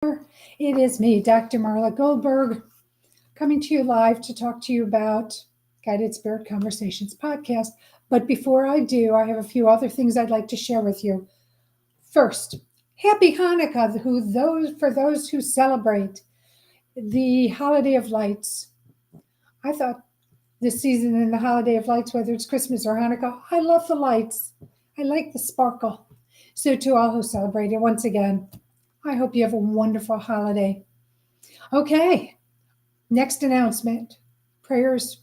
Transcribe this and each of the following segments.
It is me, Dr. Marla Goldberrg, coming to you live to talk to you about Guided Spirit Conversations podcast. But before I do, I have a few other things I'd like to share with you. First, Happy Hanukkah for those who celebrate the Holiday of Lights. I thought this season in the Holiday of Lights, whether it's Christmas or Hanukkah, I love the lights. I like the sparkle. So to all who celebrate it, once again, I hope you have a wonderful holiday. Okay, next announcement. Prayers.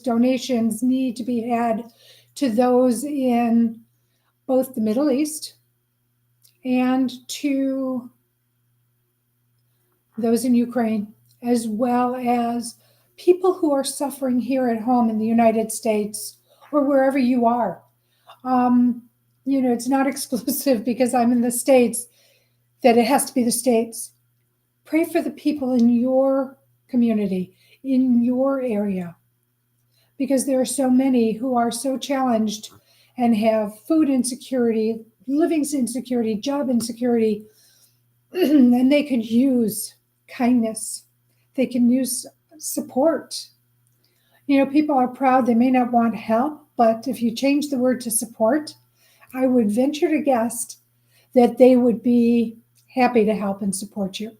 Donations need to be had to those in both the Middle East and to those in Ukraine, as well as people who are suffering here at home in the United States or wherever you are. It's not exclusive because I'm in the States that it has to be the States. Pray for the people in your community, in your area, because there are so many who are so challenged and have food insecurity, living insecurity, job insecurity, and they could use kindness. They can use support. People are proud. They may not want help, but if you change the word to support, I would venture to guess that they would be happy to help and support you.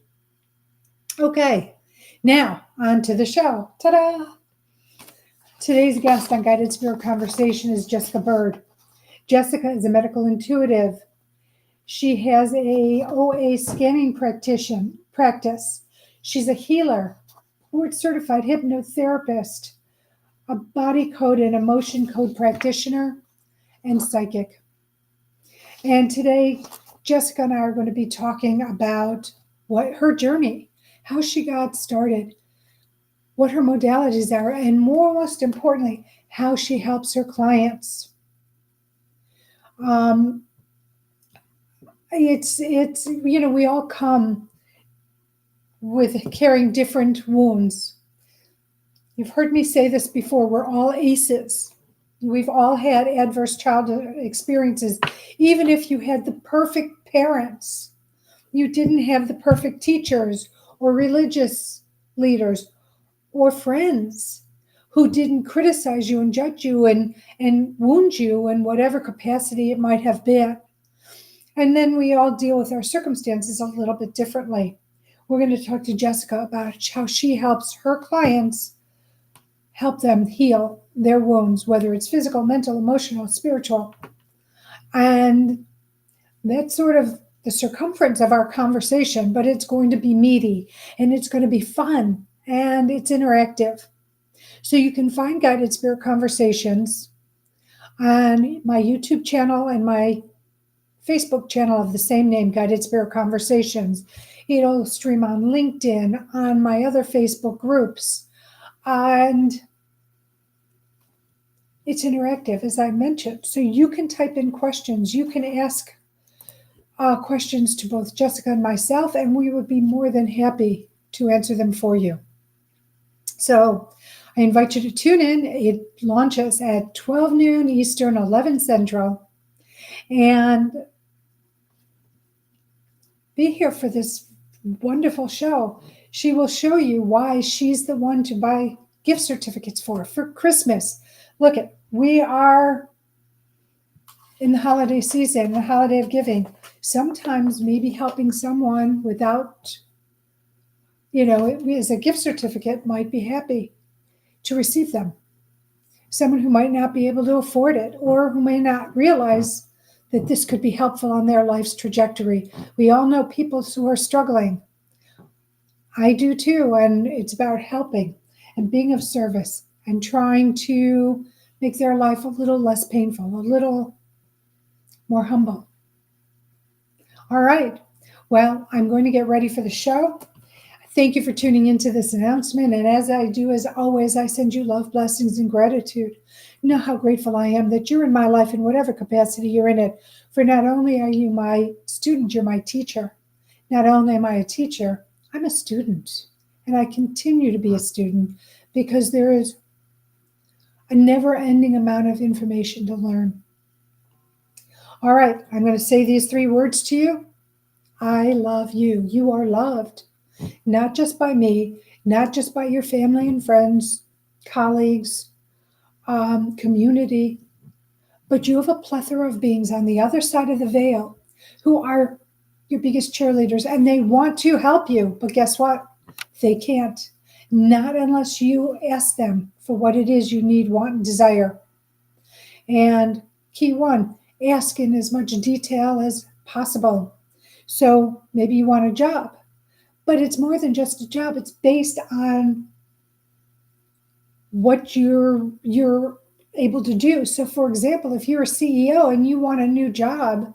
Okay, now on to the show. Ta-da! Today's guest on Guided Spirit Conversation is Jessica Byrd. Jessica is a medical intuitive. She has a OA scanning practice. She's a healer, board-certified hypnotherapist, a body code and emotion code practitioner, and psychic. And today, Jessica and I are going to be talking about her journey, how she got started, what her modalities are, and most importantly, how she helps her clients. We all come with carrying different wounds. You've heard me say this before, we're all aces. We've all had adverse childhood experiences. Even if you had the perfect parents, you didn't have the perfect teachers or religious leaders or friends who didn't criticize you and judge you and wound you in whatever capacity it might have been. And then we all deal with our circumstances a little bit differently. We're going to talk to Jessica about how she helps her clients help them heal their wounds, whether it's physical, mental, emotional, spiritual. And that's sort of the circumference of our conversation, but it's going to be meaty and it's going to be fun and it's interactive. So you can find Guided Spirit Conversations on my YouTube channel and my Facebook channel of the same name, Guided Spirit Conversations. It'll stream on LinkedIn, on my other Facebook groups. And it's interactive, as I mentioned. So you can type in questions. You can ask questions to both Jessica and myself, and we would be more than happy to answer them for you. So I invite you to tune in. It launches at 12 noon Eastern, 11 Central. And be here for this wonderful show. She will show you why she's the one to buy gift certificates for Christmas. Look, we are in the holiday season, the holiday of giving. Sometimes maybe helping someone without, as a gift certificate might be happy to receive them. Someone who might not be able to afford it or who may not realize that this could be helpful on their life's trajectory. We all know people who are struggling. I do too, and it's about helping and being of service and trying to make their life a little less painful, a little more humble. All right. Well, I'm going to get ready for the show. Thank you for tuning into this announcement. And as I do, as always, I send you love, blessings, and gratitude. You know how grateful I am that you're in my life in whatever capacity you're in it. For not only are you my student, you're my teacher. Not only am I a teacher, I'm a student. And I continue to be a student because there is a never-ending amount of information to learn. All right, I'm going to say these 3 words to you. I love you. You are loved, not just by me, not just by your family and friends, colleagues, community, but you have a plethora of beings on the other side of the veil who are your biggest cheerleaders, and they want to help you. But guess what? They can't. Not unless you ask them for what it is you need, want, and desire. And key one, ask in as much detail as possible. So maybe you want a job, but it's more than just a job. It's based on what you're able to do. So for example, if you're a CEO and you want a new job,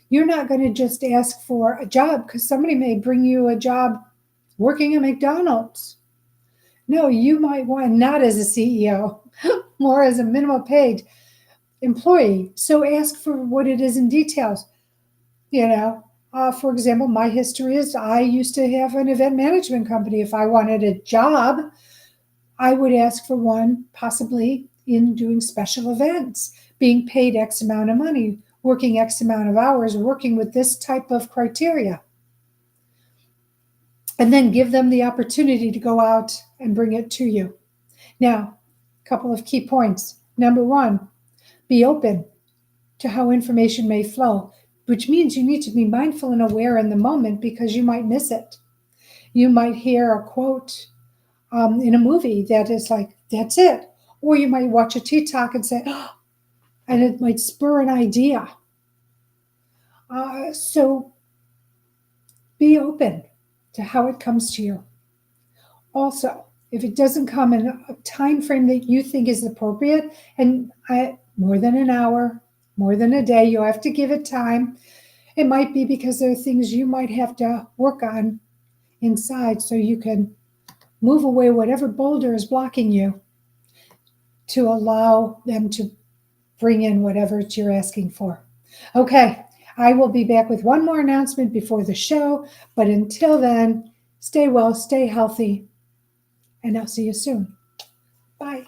you're not going to just ask for a job because somebody may bring you a job working at McDonald's. No, you might want not as a CEO, more as a minimum paid employee. So ask for what it is in details. For example, my history is I used to have an event management company. If I wanted a job, I would ask for one possibly in doing special events, being paid X amount of money, working X amount of hours, working with this type of criteria. And then give them the opportunity to go out and bring it to you. Now, a couple of key points. Number one, be open to how information may flow, which means you need to be mindful and aware in the moment because you might miss it. You might hear a quote in a movie that is like, that's it. Or you might watch a TikTok and say, oh, and it might spur an idea. So be open to how it comes to you. Also, if it doesn't come in a time frame that you think is appropriate, and more than an hour, more than a day, you have to give it time. It might be because there are things you might have to work on inside so you can move away whatever boulder is blocking you to allow them to bring in whatever you're asking for. Okay, I will be back with one more announcement before the show, but until then, stay well, stay healthy, and I'll see you soon. Bye.